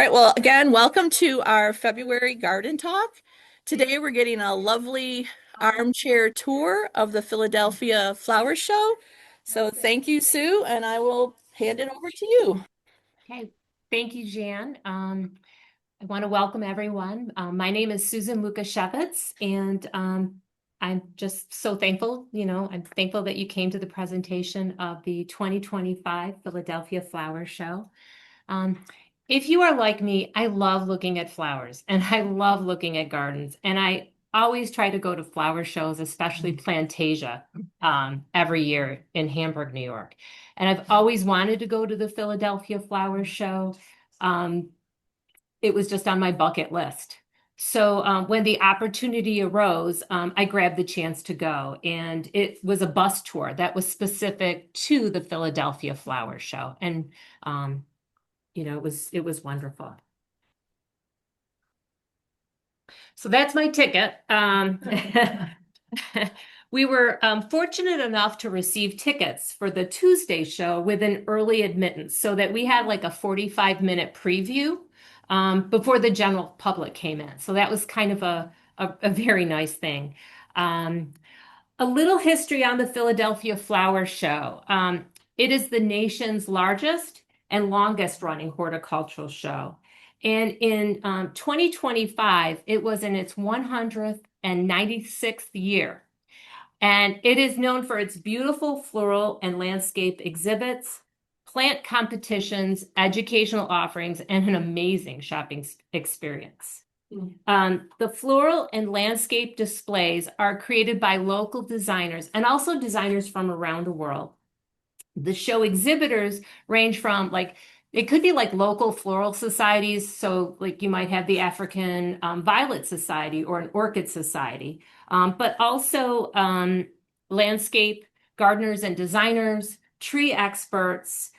All right, well, again, welcome to our February garden talk. Today we're getting a lovely armchair tour of the Philadelphia Flower Show. So thank you, Sue, and I will hand it over to you. Okay, thank you, Jan. I want to welcome everyone. My name is Susan Lukashevitz, and I'm just so thankful. I'm thankful that you came to the presentation of the 2025 Philadelphia Flower Show. Um, if you are like me, I love looking at flowers and I love looking at gardens, and I always try to go to flower shows, especially Plantasia, every year in Hamburg, New York. And I've always wanted to go to the Philadelphia Flower Show. Um, it was just on my bucket list. So when the opportunity arose, I grabbed the chance to go, and it was a bus tour that was specific to the Philadelphia Flower Show, and um, it was wonderful. So that's my ticket. We were fortunate enough to receive tickets for the Tuesday show with an early admittance so that we had like a 45-minute preview before the general public came in. So that was kind of a very nice thing. Um, a little history on the Philadelphia Flower Show. It is the nation's largest and longest running horticultural show. And in 2025, it was in its 196th year. And it is known for its beautiful floral and landscape exhibits, plant competitions, educational offerings, and an amazing shopping experience. The floral and landscape displays are created by local designers and also designers from around the world. The show exhibitors range from it could be like local floral societies. So like you might have the African Violet Society or an Orchid Society, but also landscape gardeners and designers, tree experts,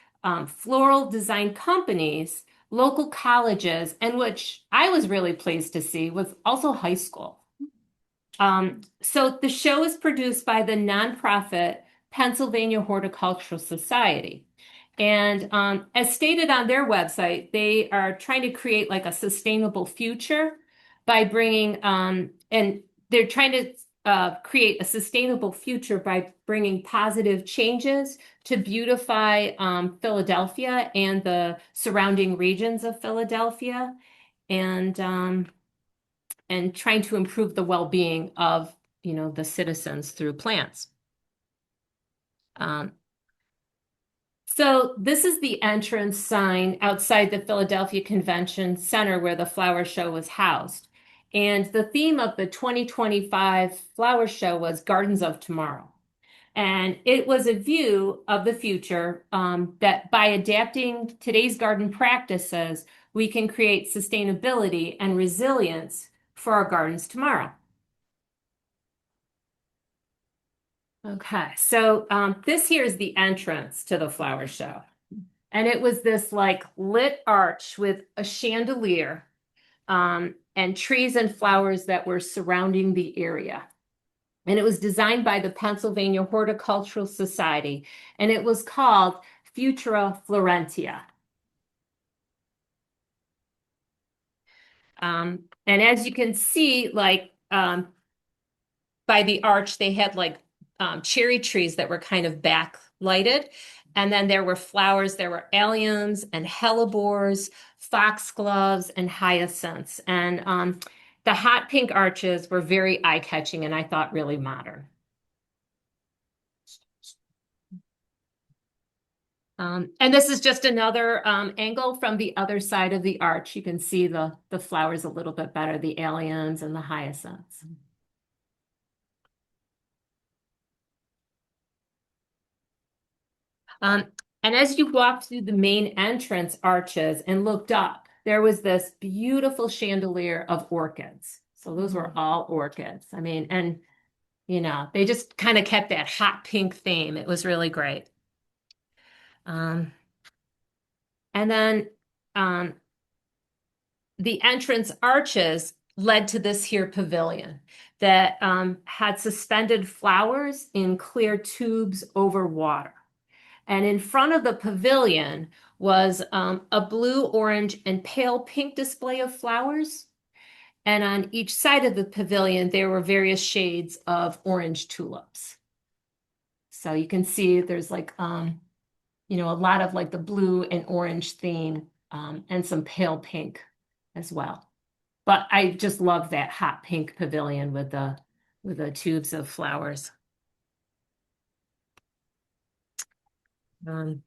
floral design companies, local colleges, and which I was really pleased to see was also high school. So the show is produced by the nonprofit Pennsylvania Horticultural Society. And as stated on their website, they are trying to create like a sustainable future by and they're trying to create a sustainable future by bringing positive changes to beautify Philadelphia and the surrounding regions of Philadelphia, and and trying to improve the well-being of the citizens through plants. Um, so this is the entrance sign outside the Philadelphia Convention Center where the flower show was housed. And the theme of the 2025 flower show was Gardens of Tomorrow. And it was a view of the future that by adapting today's garden practices, we can create sustainability and resilience for our gardens tomorrow. Okay, so this here is the entrance to the flower show. And it was this like lit arch with a chandelier and trees and flowers that were surrounding the area. And it was designed by the Pennsylvania Horticultural Society, and it was called Futura Florentia. And as you can see, by the arch, they had cherry trees that were kind of backlighted. And then there were flowers, there were alliums and hellebores, foxgloves, and hyacinths. And the hot pink arches were very eye-catching and I thought really modern. And this is just another angle from the other side of the arch. You can see the flowers a little bit better, the alliums and the hyacinths. And as you walked through the main entrance arches and looked up, there was this beautiful chandelier of orchids. So those were all orchids. I mean, and they just kind of kept that hot pink theme. It was really great. And then the entrance arches led to this here pavilion that had suspended flowers in clear tubes over water. And in front of the pavilion was a blue, orange, and pale pink display of flowers. And on each side of the pavilion, there were various shades of orange tulips. So you can see there's like, a lot of like the blue and orange theme, and some pale pink as well. But I just love that hot pink pavilion with the tubes of flowers. Um,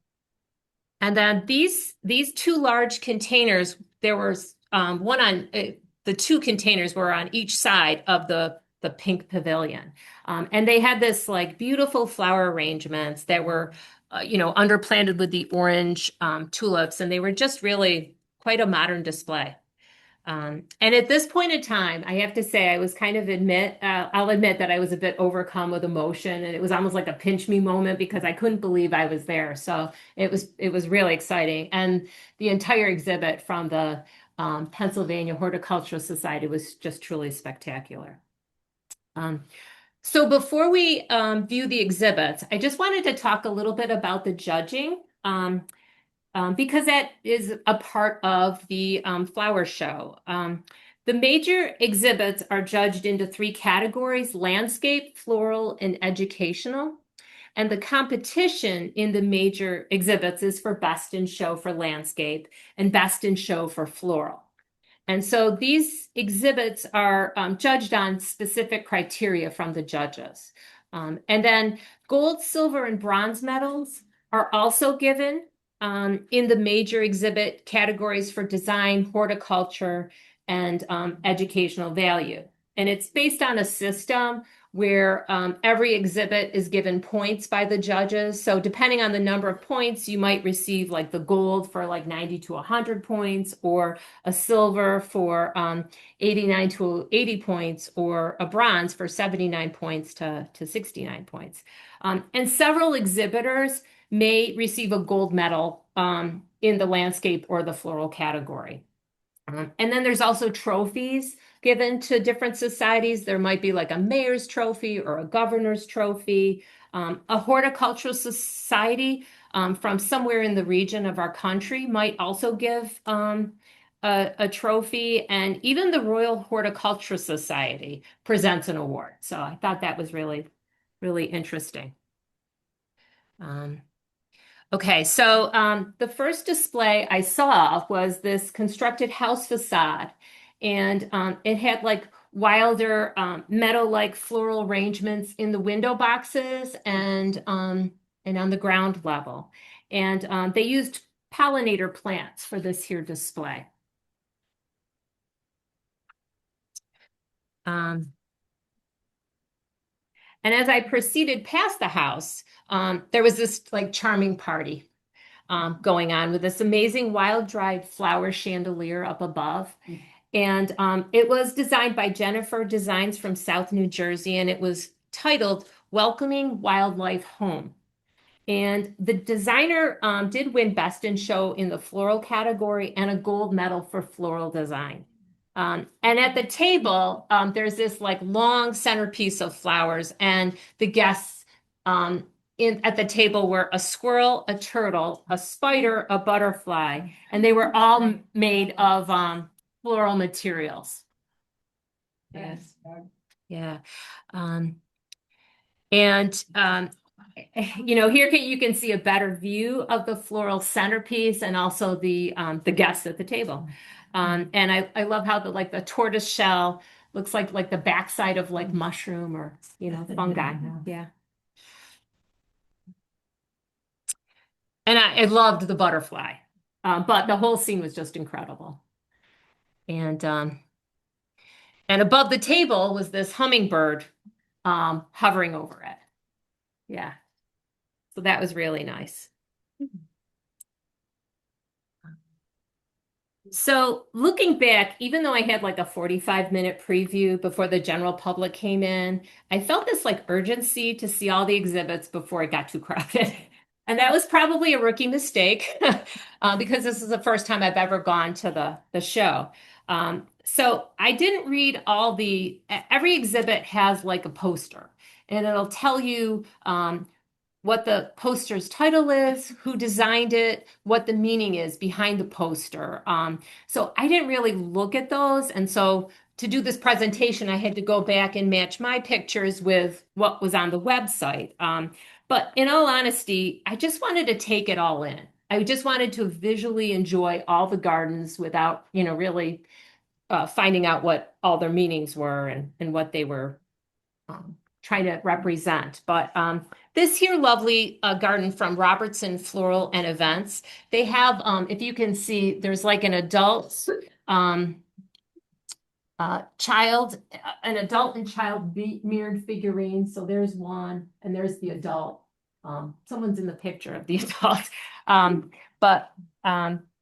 and then these two large containers, there was one on the two containers were on each side of the pink pavilion, and they had this like beautiful flower arrangements that were, underplanted with the orange tulips, and they were just really quite a modern display. And at this point in time, I have to say, I was kind of I'll admit that I was a bit overcome with emotion, and it was almost like a pinch me moment because I couldn't believe I was there. So it was really exciting, and the entire exhibit from the Pennsylvania Horticultural Society was just truly spectacular. Um, so before we view the exhibits, I just wanted to talk a little bit about the judging. Because that is a part of the flower show. The major exhibits are judged into three categories: landscape, floral, and educational. And the competition in the major exhibits is for best in show for landscape and best in show for floral. And so these exhibits are judged on specific criteria from the judges. And then gold, silver, and bronze medals are also given in the major exhibit categories for design, horticulture, and educational value. And it's based on a system where every exhibit is given points by the judges. So depending on the number of points, you might receive like the gold for like 90 to 100 points, or a silver for 89 to 80 points, or a bronze for 79 points to 69 points. And several exhibitors may receive a gold medal in the landscape or the floral category. And then there's also trophies given to different societies. There might be like a mayor's trophy or a governor's trophy. A horticultural society from somewhere in the region of our country might also give a trophy, and even the Royal Horticultural Society presents an award. So I thought that was really, really interesting. Um, Okay, so the first display I saw was this constructed house facade, and it had like wilder meadow-like floral arrangements in the window boxes and on the ground level. And they used pollinator plants for this here display. Um, and as I proceeded past the house, there was this like charming party going on with this amazing wild dried flower chandelier up above. And it was designed by Jennifer Designs from South New Jersey, and it was titled Welcoming Wildlife Home. And the designer did win Best in Show in the floral category and a gold medal for floral design. And at the table, there's this like long centerpiece of flowers, and the guests at the table were a squirrel, a turtle, a spider, a butterfly, and they were all made of floral materials. Yes. Yeah. Um, and here you can see a better view of the floral centerpiece and also the guests at the table. And I love how the tortoise shell looks like the backside of like mushroom or fungi. Yeah. And I loved the butterfly, but the whole scene was just incredible. And above the table was this hummingbird hovering over it. Yeah. So that was really nice. So looking back, even though I had like a 45-minute preview before the general public came in, I felt this like urgency to see all the exhibits before it got too crowded. And that was probably a rookie mistake because this is the first time I've ever gone to the show. So I didn't read every exhibit has like a poster, and it'll tell you what the poster's title is, who designed it, what the meaning is behind the poster. So I didn't really look at those. And so to do this presentation, I had to go back and match my pictures with what was on the website. But in all honesty, I just wanted to take it all in. I just wanted to visually enjoy all the gardens without, really finding out what all their meanings were and what they were trying to represent. But this here lovely garden from Robertson Floral and Events, they have, if you can see, there's like um, child, an adult and child mirrored figurine. So there's one, and there's the adult. Someone's in the picture of the adult. But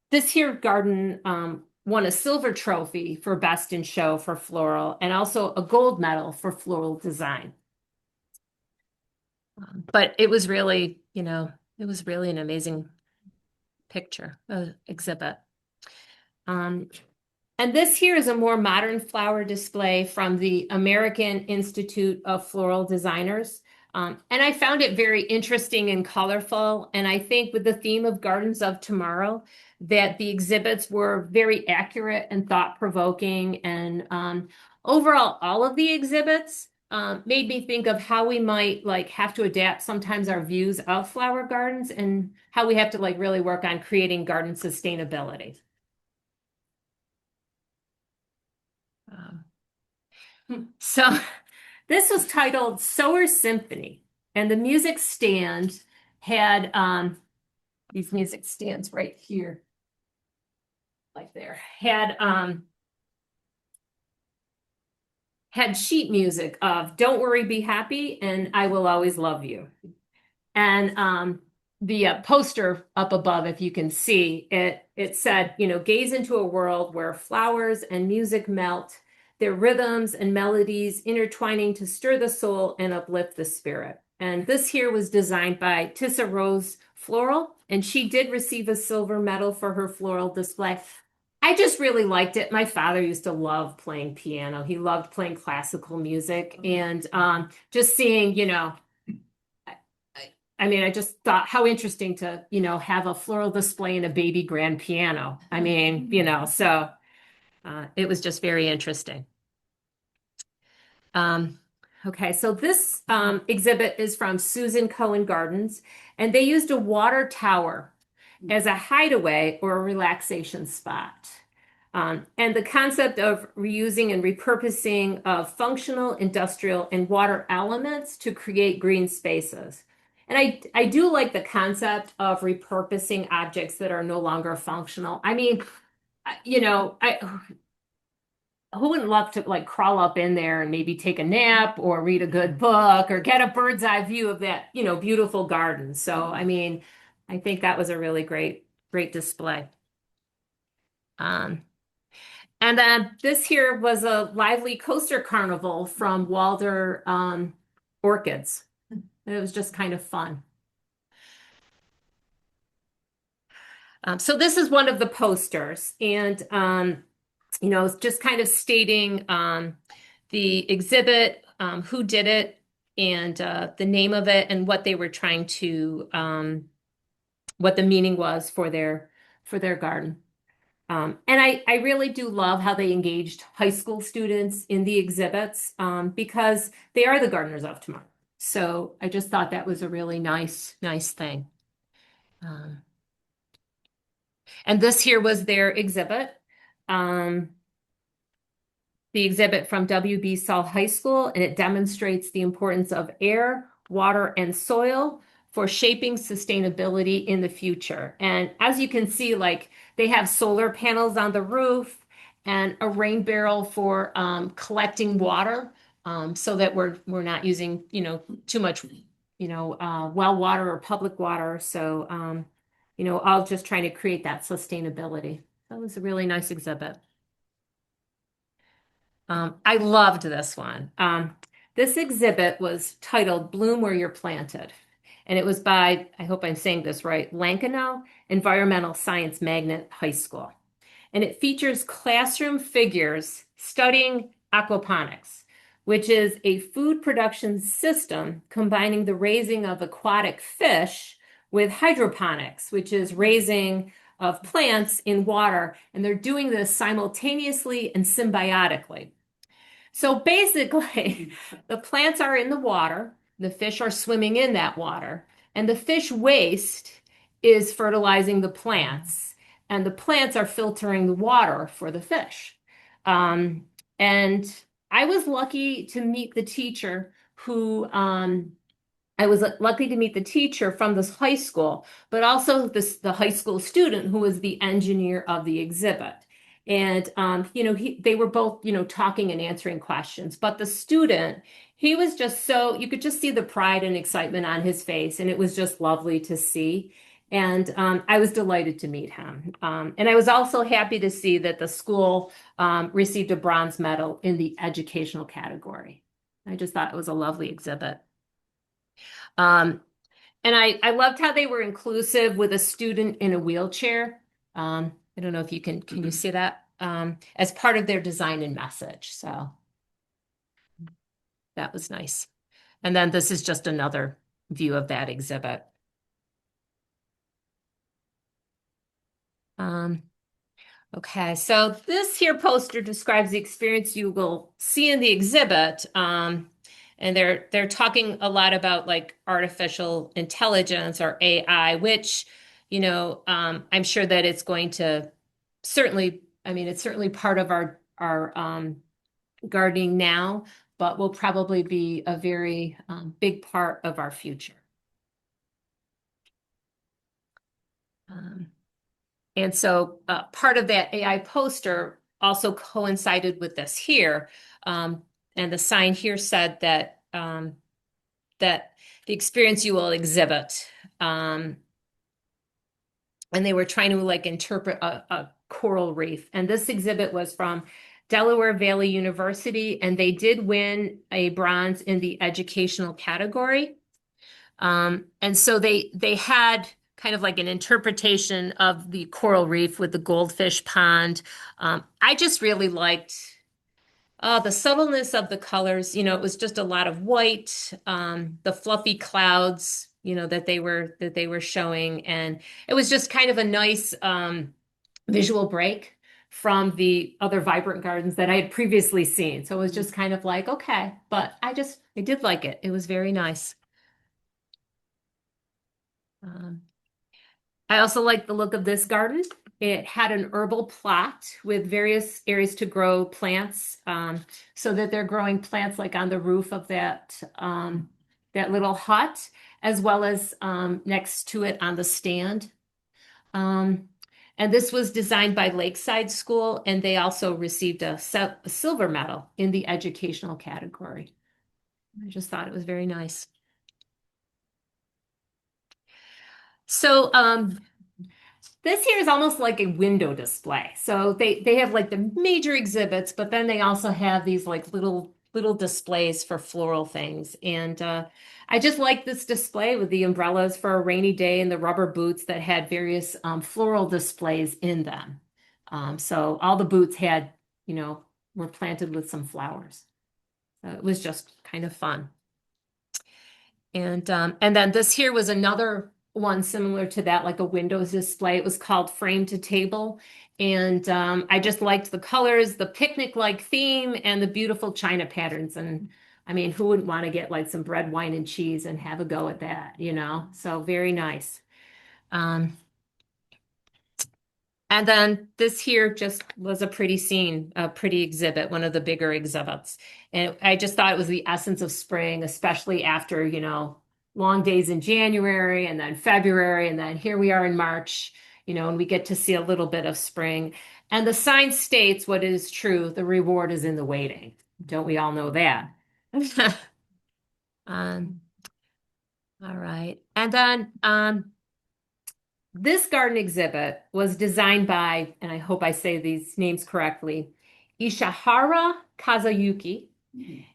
this here garden won a silver trophy for best in show for floral and also a gold medal for floral design. But it was really, it was really an amazing picture, exhibit. And this here is a more modern flower display from the American Institute of Floral Designers. And I found it very interesting and colorful. And I think with the theme of Gardens of Tomorrow, that the exhibits were very accurate and thought-provoking. And overall, all of the exhibits made me think of how we might have to adapt sometimes our views of flower gardens and how we have to really work on creating garden sustainability. So this was titled Sower Symphony, and the music stand had these music stands right here, like there, had sheet music of Don't Worry, Be Happy, and I Will Always Love You. And the poster up above, if you can see, it said, gaze into a world where flowers and music melt, their rhythms and melodies intertwining to stir the soul and uplift the spirit. And this here was designed by Tissa Rose Floral, and she did receive a silver medal for her floral display. I just really liked it. My father used to love playing piano. He loved playing classical music, and just seeing, I just thought how interesting to, have a floral display in a baby grand piano. So it was just very interesting. Okay, so this exhibit is from Susan Cohen Gardens, and they used a water tower as a hideaway or a relaxation spot. And the concept of reusing and repurposing of functional, industrial, and water elements to create green spaces. And I do like the concept of repurposing objects that are no longer functional. Who wouldn't love to crawl up in there and maybe take a nap or read a good book or get a bird's eye view of that, beautiful garden. So, I think that was a really great display. And then this here was a lively coaster carnival from Walder Orchids. It was just kind of fun. So this is one of the posters, and just kind of stating the exhibit, who did it, and the name of it, and what they were trying to, what the meaning was for their garden. And I really do love how they engaged high school students in the exhibits because they are the gardeners of tomorrow. So I just thought that was a really nice thing. And this here was their exhibit. The exhibit from W.B. Saul High School, and it demonstrates the importance of air, water, and soil for shaping sustainability in the future. And as you can see, they have solar panels on the roof and a rain barrel for collecting water so that we're not using, too much, well water or public water. So, all just trying to create that sustainability. That was a really nice exhibit. I loved this one. This exhibit was titled Bloom Where You're Planted. And it was by, I hope I'm saying this right, Lankinow Environmental Science Magnet High School. And it features classroom figures studying aquaponics. which is a food production system combining the raising of aquatic fish with hydroponics, which is raising of plants in water. And they're doing this simultaneously and symbiotically. So basically, the plants are in the water, the fish are swimming in that water, and the fish waste is fertilizing the plants, and the plants are filtering the water for the fish. And I was lucky to meet the teacher who I was lucky to meet the teacher from this high school, but also the high school student who was the engineer of the exhibit. And they were both, talking and answering questions. But the student, he was just so you could just see the pride and excitement on his face, and it was just lovely to see. And I was delighted to meet him. And I was also happy to see that the school received a bronze medal in the educational category. I just thought it was a lovely exhibit. Um, and I loved how they were inclusive with a student in a wheelchair. I don't know if can you see that? As part of their design and message. So that was nice. And then this is just another view of that exhibit. Okay, so this here poster describes the experience you will see in the exhibit. And they're talking a lot about like artificial intelligence or AI, which, I'm sure that it's going to certainly, I mean, it's certainly part of our gardening now, but will probably be a very big part of our future. Um, And so part of that AI poster also coincided with this here. And the sign here said that the experience you will exhibit. And they were trying to like interpret a coral reef. And this exhibit was from Delaware Valley University, and they did win a bronze in the educational category. And so they had kind of like an interpretation of the coral reef with the goldfish pond. I just really liked the subtleness of the colors. It was just a lot of white, the fluffy clouds, that they were showing, and it was just kind of a nice visual break from the other vibrant gardens that I had previously seen. So it was just kind of like, okay, but I did like it. It was very nice. Um, I also like the look of this garden. It had an herbal plot with various areas to grow plants, so that they're growing plants like on the roof of that little hut, as well as next to it on the stand. Um, and this was designed by Lakeside School, and they also received a silver medal in the educational category. I just thought it was very nice. So this here is almost like a window display. So they have like the major exhibits, but then they also have these like little displays for floral things. And I just like this display with the umbrellas for a rainy day and the rubber boots that had various floral displays in them. So all the boots were planted with some flowers. So it was just kind of fun. And then this here was another one similar to that, like a Windows display. It was called Frame to Table. And I just liked the colors, the picnic-like theme, and the beautiful china patterns. And I mean, who wouldn't want to get like some bread, wine, and cheese and have a go at that, So very nice. Um, and then this here just was a pretty scene, a pretty exhibit, one of the bigger exhibits. And I just thought it was the essence of spring, especially after, long days in January and then February. And then here we are in March, and we get to see a little bit of spring. And the sign states what is true, the reward is in the waiting. Don't we all know that? Um, all right. And then this garden exhibit was designed by, and I hope I say these names correctly, Ishihara Kazuyuki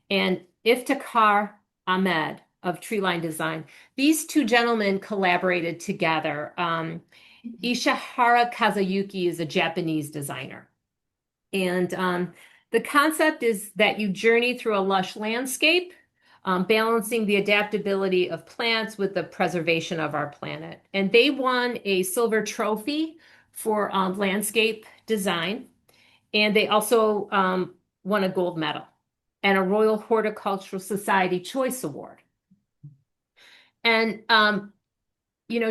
and Iftikhar Ahmed of Treeline Design. These two gentlemen collaborated together. Ishihara Kazuyuki is a Japanese designer. And The concept is that you journey through a lush landscape, balancing the adaptability of plants with the preservation of our planet. And they won a silver trophy for landscape design. And they also won a gold medal and a Royal Horticultural Society Choice Award. And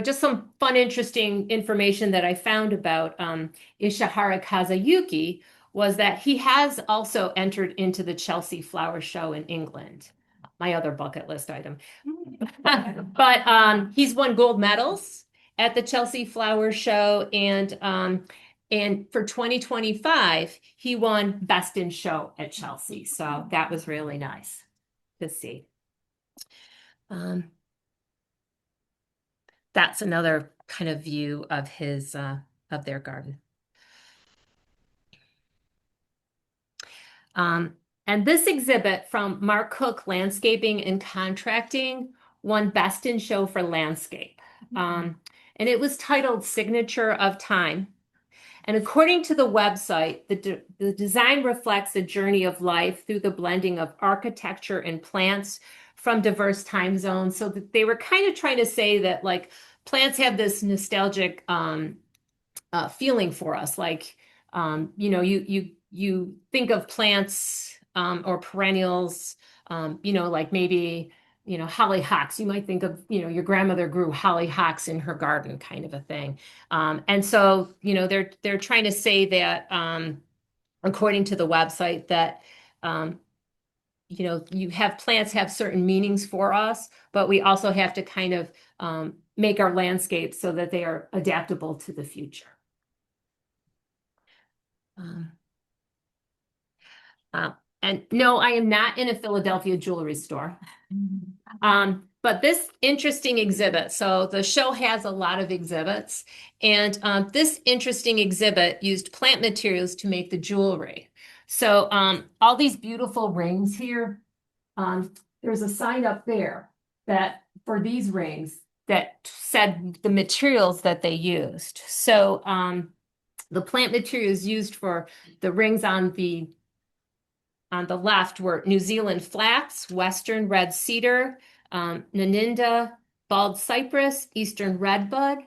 just some fun, interesting information that I found about Ishihara Kazuyuki was that he has also entered into the Chelsea Flower Show in England, my other bucket list item. But he's won gold medals at the Chelsea Flower Show, and for 2025, he won Best in Show at Chelsea. So that was really nice to see. That's another kind of view of his of their garden. And this exhibit from Mark Cook Landscaping and Contracting won Best in Show for Landscape. And it was titled Signature of Time. And according to the website, the design reflects a journey of life through the blending of architecture and plants from diverse time zones. So that they were kind of trying to say that like plants have this nostalgic feeling for us. Like, you think of plants or perennials, like maybe, hollyhocks. You might think of, your grandmother grew hollyhocks in her garden, kind of a thing. And so, they're trying to say that, according to the website, that you have plants have certain meanings for us, but we also have to kind of make our landscapes so that they are adaptable to the future. And no, I am not in a Philadelphia jewelry store. But this interesting exhibit, so the show has a lot of exhibits, and this interesting exhibit used plant materials to make the jewelry. So all these beautiful rings here, there's a sign up there that for these rings that said the materials that they used. So the plant materials used for the rings on the left were New Zealand flax, Western red cedar, Naninda, bald cypress, Eastern redbud,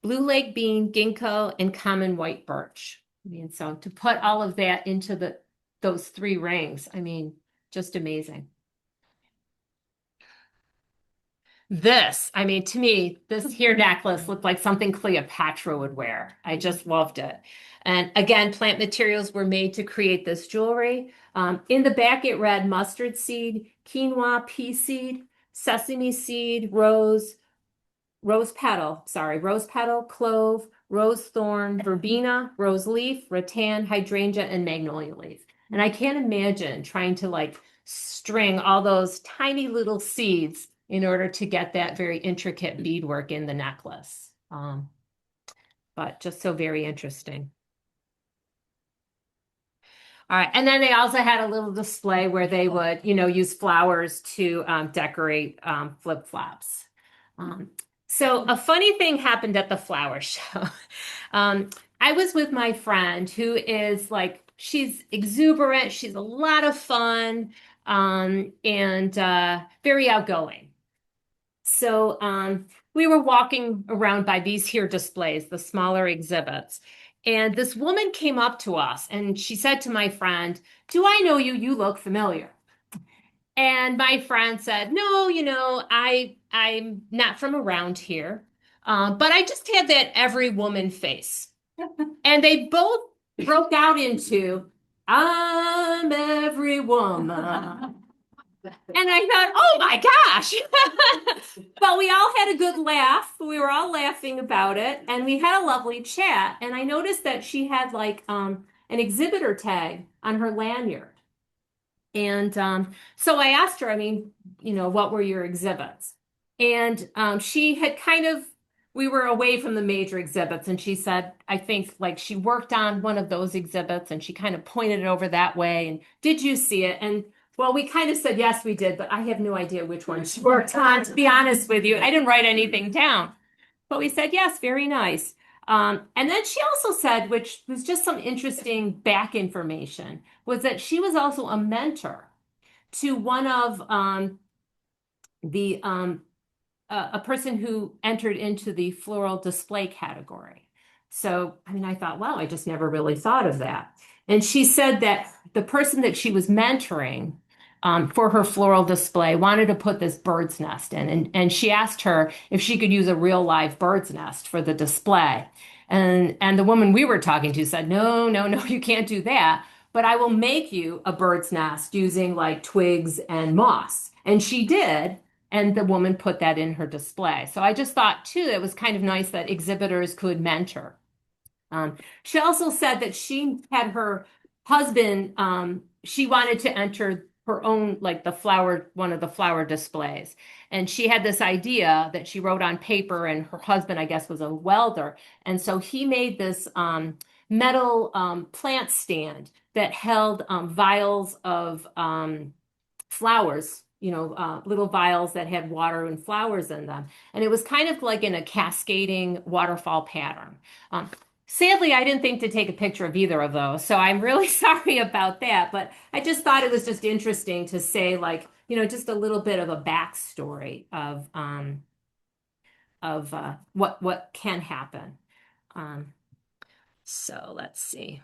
blue lake bean, ginkgo, and common white birch. I mean, so to put all of that into those three rings, I mean, just amazing. To me, this here necklace looked like something Cleopatra would wear. I just loved it. And again, plant materials were made to create this jewelry. In the back, it read mustard seed, quinoa, pea seed, sesame seed, rose petal, clove, rose thorn, verbena, rose leaf, rattan, hydrangea, and magnolia leaf. And I can't imagine trying to like string all those tiny little seeds in order to get that very intricate beadwork in the necklace. But just so very interesting. All right, and then they also had a little display where they would, use flowers to decorate flip-flops. So a funny thing happened at the flower show. I was with my friend who is like, she's exuberant, she's a lot of fun, and very outgoing. So we were walking around by these here displays, the smaller exhibits. And this woman came up to us and she said to my friend, "Do I know you? You look familiar." And my friend said, "No, I'm not from around here, but I just have that every woman face." And they both broke out into, "I'm every woman." And I thought, oh my gosh. But we all had a good laugh. We were all laughing about it. And we had a lovely chat. And I noticed that she had like an exhibitor tag on her lanyard. And so I asked her, what were your exhibits? And she had we were away from the major exhibits. And she said, I think like she worked on one of those exhibits and she kind of pointed it over that way. And did you see it? And well, we kind of said, yes, we did, but I have no idea which one she worked on, to be honest with you. I didn't write anything down. But we said, yes, very nice. And then she also said, which was just some interesting back information, was that she was also a mentor to one of the a person who entered into the floral display category. So, I mean, I thought, wow, I just never really thought of that. And she said that the person that she was mentoring for her floral display wanted to put this bird's nest in. And she asked her if she could use a real live bird's nest for the display. And the woman we were talking to said, no, no, no, you can't do that. But I will make you a bird's nest using like twigs and moss. And she did. And the woman put that in her display. So I just thought, too, it was kind of nice that exhibitors could mentor. She also said that she had her husband, she wanted to enter her own, like the flower, one of the flower displays. And she had this idea that she wrote on paper, and her husband, I guess, was a welder. And so he made this metal plant stand that held vials of flowers, little vials that had water and flowers in them. And it was kind of like in a cascading waterfall pattern. Um, Sadly, I didn't think to take a picture of either of those, so I'm really sorry about that. But I just thought it was just interesting to say, like, just a little bit of a backstory of what can happen. Um, so let's see.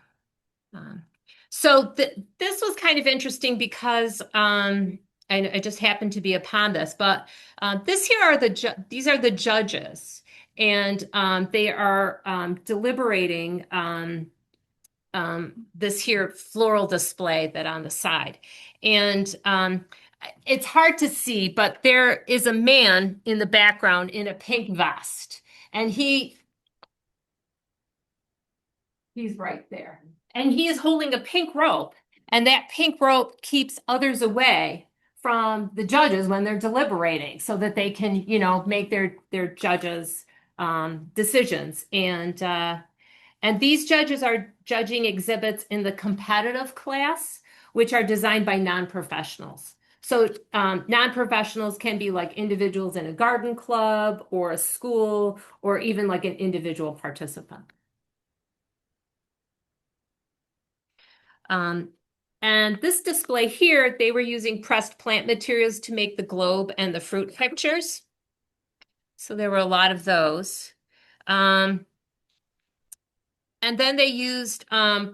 Um, so this was kind of interesting because I just happened to be upon this, but this here are these are the judges, and they are deliberating this here floral display that on the side, and it's hard to see, but there is a man in the background in a pink vest, and he's right there. And he is holding a pink rope, and that pink rope keeps others away from the judges when they're deliberating so that they can, make their judges decisions. And these judges are judging exhibits in the competitive class, which are designed by non-professionals. So non-professionals can be like individuals in a garden club or a school or even like an individual participant. Um, and this display here, they were using pressed plant materials to make the globe and the fruit pictures. So there were a lot of those. Um, and then they used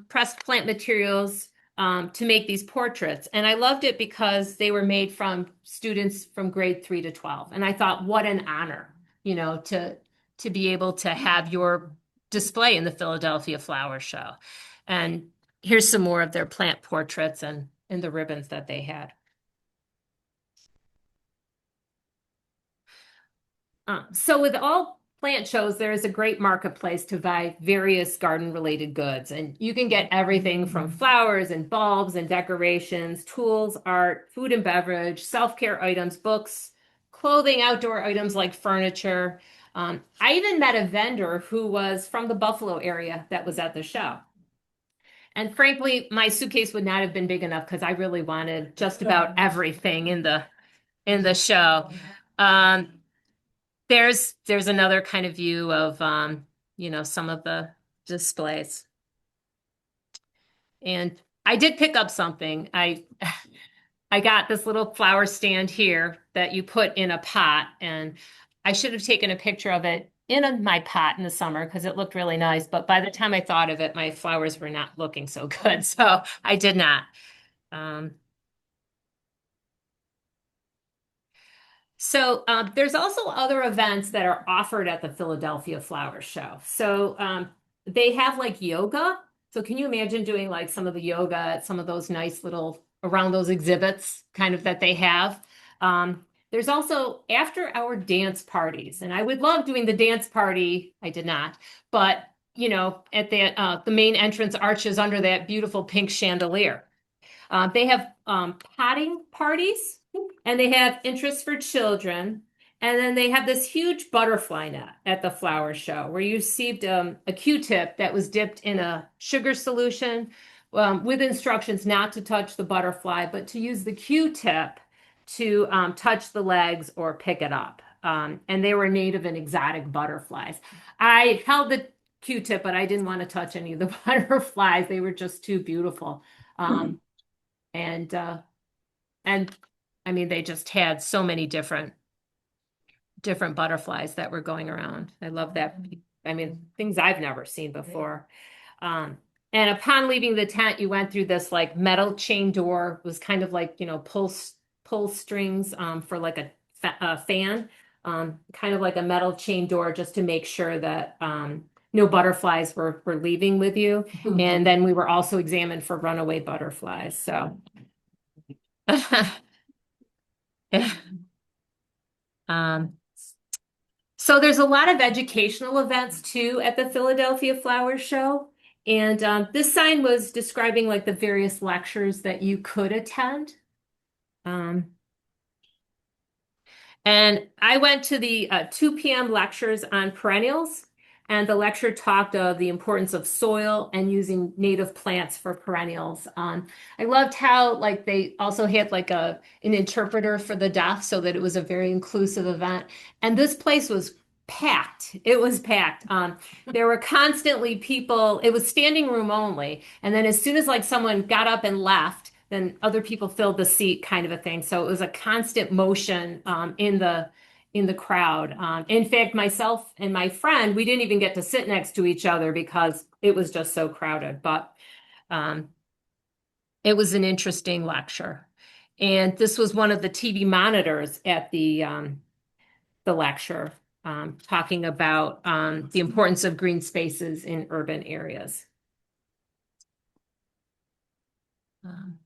pressed plant materials to make these portraits. And I loved it because they were made from students from grade 3 to 12. And I thought, what an honor, to be able to have your display in the Philadelphia Flower Show. And here's some more of their plant portraits and the ribbons that they had. So with all plant shows, there is a great marketplace to buy various garden-related goods. And you can get everything from flowers and bulbs and decorations, tools, art, food and beverage, self-care items, books, clothing, outdoor items like furniture. I even met a vendor who was from the Buffalo area that was at the show. And frankly, my suitcase would not have been big enough because I really wanted just about everything in the show. Um, there's another kind of view of some of the displays. And I did pick up something. I got this little flower stand here that you put in a pot, and I should have taken a picture of it in my pot in the summer because it looked really nice. But by the time I thought of it, my flowers were not looking so good, so I did not. Um, So there's also other events that are offered at the Philadelphia Flower Show. So they have like yoga. So can you imagine doing like some of the yoga at some of those nice little around those exhibits kind of that they have? There's also after hour dance parties, and I would love doing the dance party. I did not, but at the main entrance arches under that beautiful pink chandelier. They have potting parties, and they have interest for children. And then they have this huge butterfly net at the flower show where you received a Q-tip that was dipped in a sugar solution with instructions not to touch the butterfly, but to use the Q-tip to touch the legs or pick it up. And they were native and exotic butterflies. I held Q-tip, but I didn't want to touch any of the butterflies. They were just too beautiful. Um, and and I mean, they just had so many different butterflies that were going around. I love that. I mean, things I've never seen before. Um, and upon leaving the tent, you went through this like metal chain door. It was kind of like, pull strings for like a fan, kind of like a metal chain door just to make sure that no butterflies were leaving with you. And then we were also examined for runaway butterflies. So um, So there's a lot of educational events too at the Philadelphia Flower Show. And this sign was describing like the various lectures that you could attend. Um, and I went to the 2 p.m. lectures on perennials, and the lecture talked of the importance of soil and using native plants for perennials. I loved how like they also had like an interpreter for the deaf, so that it was a very inclusive event. And this place was packed. It was packed. There were constantly people. It was standing room only, and then as soon as like someone got up and left, then other people filled the seat kind of a thing. So it was a constant motion in the crowd. In fact, myself and my friend, we didn't even get to sit next to each other because it was just so crowded. But um, it was an interesting lecture. And this was one of the TV monitors at the lecture, talking about the importance of green spaces in urban areas. Um,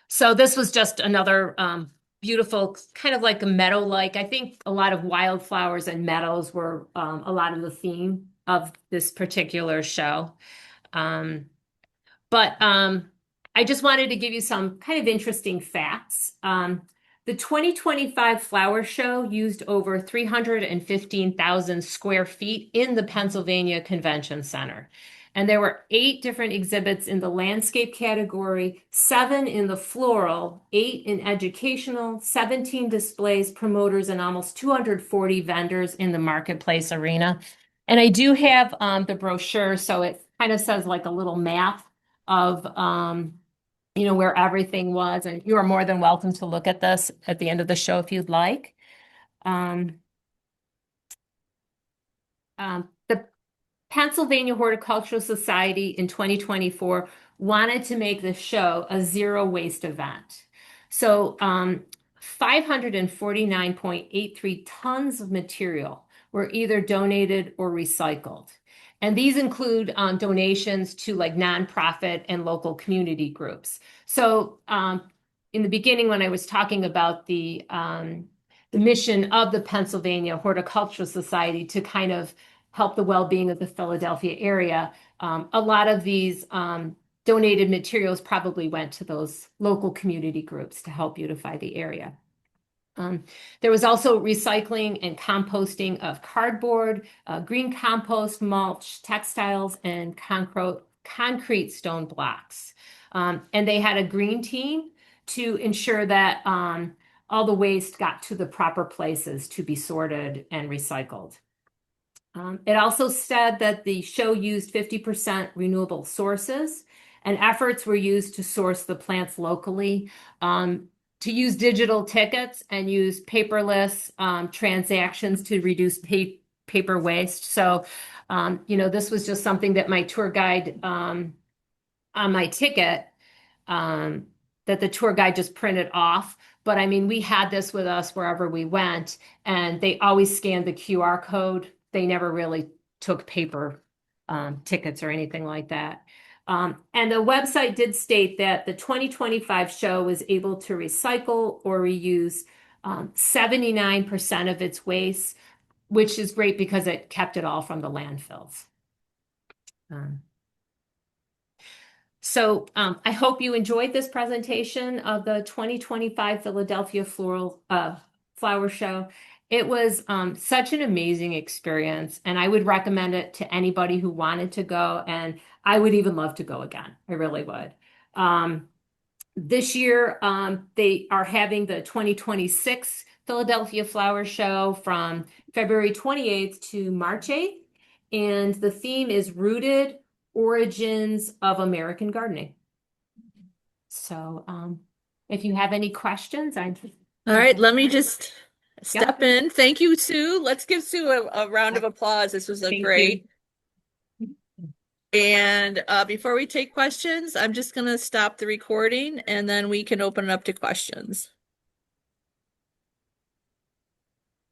So this was just another beautiful, kind of like a meadow-like. I think a lot of wildflowers and meadows were a lot of the theme of this particular show. Um, but I just wanted to give you some kind of interesting facts. The 2025 flower show used over 315,000 square feet in the Pennsylvania Convention Center. And there were 8 different exhibits in the landscape category, 7 in the floral, 8 in educational, 17 displays, promoters, and almost 240 vendors in the marketplace arena. And I do have the brochure, so it kind of says like a little map of where everything was, and you are more than welcome to look at this at the end of the show if you'd like. Um, the Pennsylvania Horticultural Society in 2024 wanted to make the show a zero waste event. So 549.83 tons of material were either donated or recycled. And these include donations to like nonprofit and local community groups. So in the beginning, when I was talking about the mission of the Pennsylvania Horticultural Society to kind of help the well-being of the Philadelphia area, a lot of these donated materials probably went to those local community groups to help beautify the area. There was also recycling and composting of cardboard, green compost, mulch, textiles, and concrete stone blocks. And they had a green team to ensure that all the waste got to the proper places to be sorted and recycled. It also said that the show used 50% renewable sources, and efforts were used to source the plants locally, to use digital tickets and use paperless transactions to reduce paper waste. So, this was just something that my tour guide on my ticket, um, that the tour guide just printed off. But I mean, we had this with us wherever we went, and they always scanned the QR code. They never really took paper tickets or anything like that. And the website did state that the 2025 show was able to recycle or reuse 79% of its waste, which is great because it kept it all from the landfills. So I hope you enjoyed this presentation of the 2025 Philadelphia Flower Show. It was such an amazing experience, and I would recommend it to anybody who wanted to go, and I would even love to go again. I really would. This year, they are having the 2026 Philadelphia Flower Show from February 28th to March 8th. and the theme is Rooted Origins of American Gardening. So, if you have any questions, All I'd right, like let to me answer. just Yep. step in. Thank you, Sue. Let's give Sue a round of applause. This was a Thank you. great. And before we take questions, I'm just going to stop the recording and then we can open it up to questions.